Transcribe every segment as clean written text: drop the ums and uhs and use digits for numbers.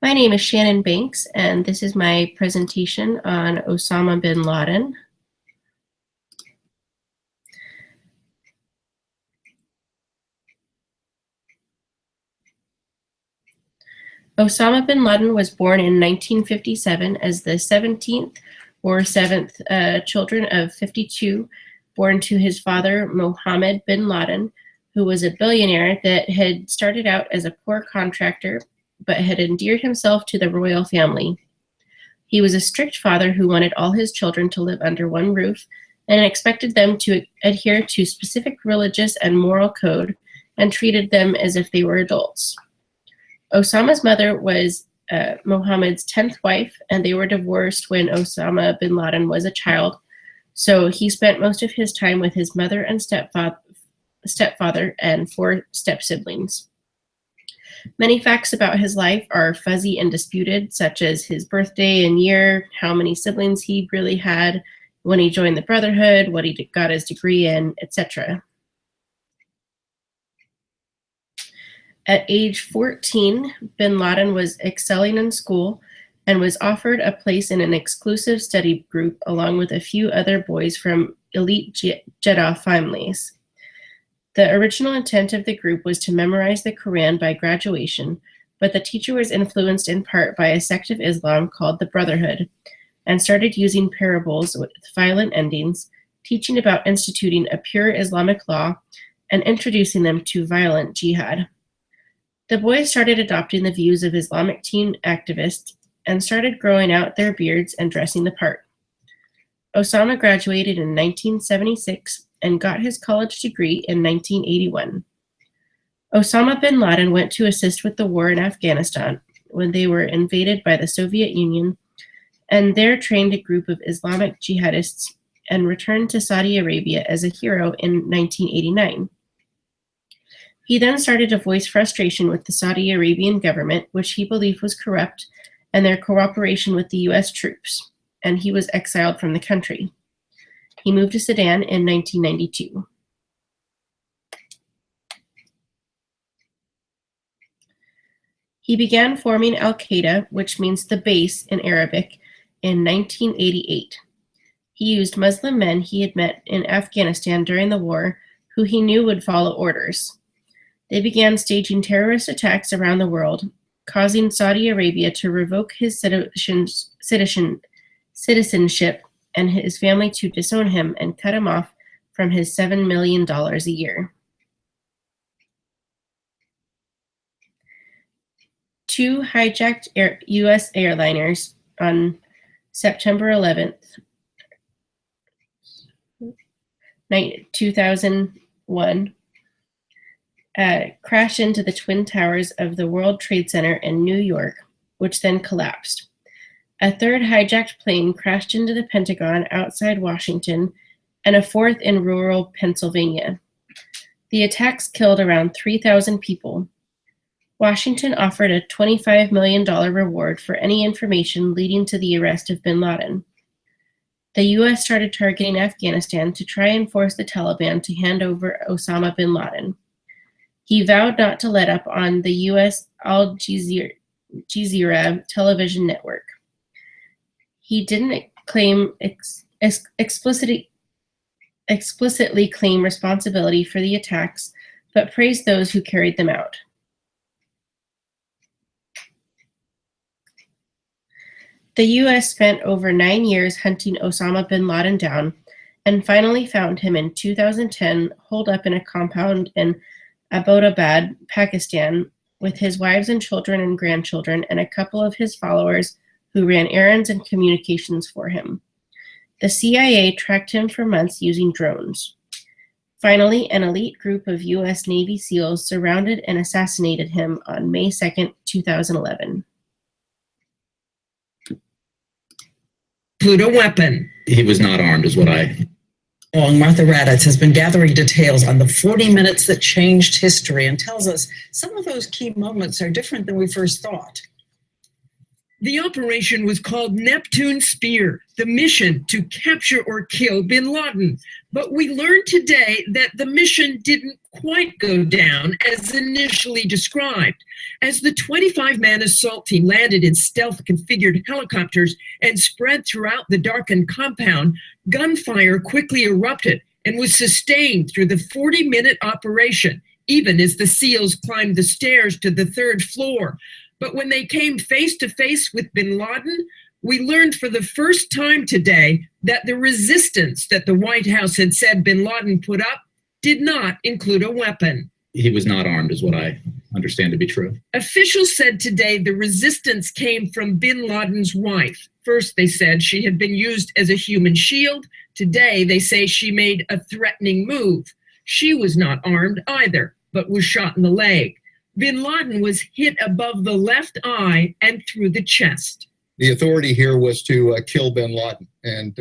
My name is Shannon Banks, and this is my presentation on Osama Bin Laden. Osama bin Laden was born in 1957 as the 17th or 7th children of 52, born to his father, Mohammed bin Laden, who was a billionaire that had started out as a poor contractor, but had endeared himself to the royal family. He was a strict father who wanted all his children to live under one roof and expected them to adhere to specific religious and moral code and treated them as if they were adults. Osama's mother was Mohammed's 10th wife, and they were divorced when Osama bin Laden was a child, so he spent most of his time with his mother and stepfather and 4 step-siblings. Many facts about his life are fuzzy and disputed, such as his birthday and year, how many siblings he really had, when he joined the Brotherhood, what he got his degree in, etc. At age 14, bin Laden was excelling in school and was offered a place in an exclusive study group along with a few other boys from elite Jeddah families. The original intent of the group was to memorize the Quran by graduation, but the teacher was influenced in part by a sect of Islam called the Brotherhood and started using parables with violent endings, teaching about instituting a pure Islamic law and introducing them to violent jihad. The boys started adopting the views of Islamic teen activists and started growing out their beards and dressing the part. Osama graduated in 1976 and got his college degree in 1981. Osama bin Laden went to assist with the war in Afghanistan when they were invaded by the Soviet Union, and there trained a group of Islamic jihadists and returned to Saudi Arabia as a hero in 1989. He then started to voice frustration with the Saudi Arabian government, which he believed was corrupt, and their cooperation with the US troops, and he was exiled from the country. He moved to Sudan in 1992. He began forming Al-Qaeda, which means the base in Arabic, in 1988. He used Muslim men he had met in Afghanistan during the war, who he knew would follow orders. They began staging terrorist attacks around the world, causing Saudi Arabia to revoke his citizenship and his family to disown him and cut him off from his $7 million a year. 2 hijacked US airliners on September 11th, 2001, crashed into the Twin Towers of the World Trade Center in New York, which then collapsed. A 3rd hijacked plane crashed into the Pentagon outside Washington, and a 4th in rural Pennsylvania. The attacks killed around 3,000 people. Washington offered a $25 million reward for any information leading to the arrest of bin Laden. The US started targeting Afghanistan to try and force the Taliban to hand over Osama bin Laden. He vowed not to let up on the US Al Jazeera television network. He didn't claim explicitly claim responsibility for the attacks, but praised those who carried them out. The US spent over 9 years hunting Osama bin Laden down and finally found him in 2010 holed up in a compound in Abbottabad, Pakistan, with his wives and children and grandchildren and a couple of his followers who ran errands and communications for him. The CIA tracked him for months using drones. Finally, an elite group of US Navy SEALs surrounded and assassinated him on May 2nd, 2011. Include a weapon. He was not armed, is what I... Martha Raddatz has been gathering details on the 40 minutes that changed history and tells us some of those key moments are different than we first thought. The operation was called Neptune Spear, the mission to capture or kill bin Laden. But we learned today that the mission didn't quite go down as initially described. As the 25-man assault team landed in stealth-configured helicopters and spread throughout the darkened compound, gunfire quickly erupted and was sustained through the 40-minute operation, even as the SEALs climbed the stairs to the third floor. But when they came face to face with bin Laden, we learned for the first time today that the resistance that the White House had said bin Laden put up did not include a weapon. He was not armed, is what I understand to be true. Officials said today the resistance came from bin Laden's wife. First, they said she had been used as a human shield. Today, they say she made a threatening move. She was not armed either, but was shot in the leg. Bin Laden was hit above the left eye and through the chest. The authority here was to kill bin Laden. And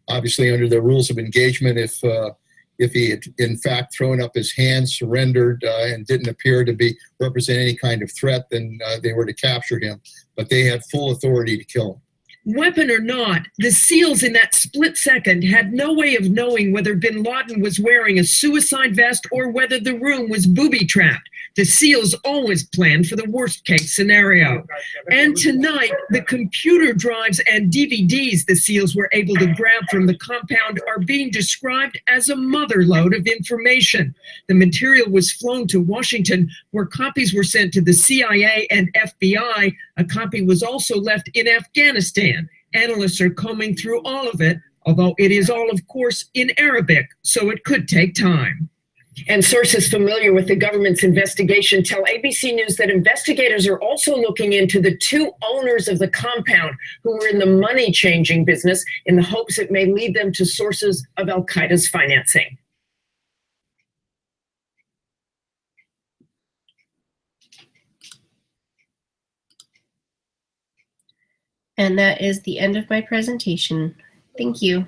obviously under the rules of engagement, if he had in fact thrown up his hands, surrendered, and didn't appear to represent any kind of threat, then they were to capture him. But they had full authority to kill him. Weapon or not, the SEALs in that split second had no way of knowing whether bin Laden was wearing a suicide vest or whether the room was booby-trapped. The SEALs always planned for the worst-case scenario. And tonight, the computer drives and DVDs the SEALs were able to grab from the compound are being described as a motherlode of information. The material was flown to Washington, where copies were sent to the CIA and FBI. A copy was also left in Afghanistan. Analysts are combing through all of it, although it is all, of course, in Arabic, so it could take time. And sources familiar with the government's investigation tell ABC News that investigators are also looking into the two owners of the compound who were in the money-changing business in the hopes it may lead them to sources of al-Qaeda's financing. And that is the end of my presentation. Thank you.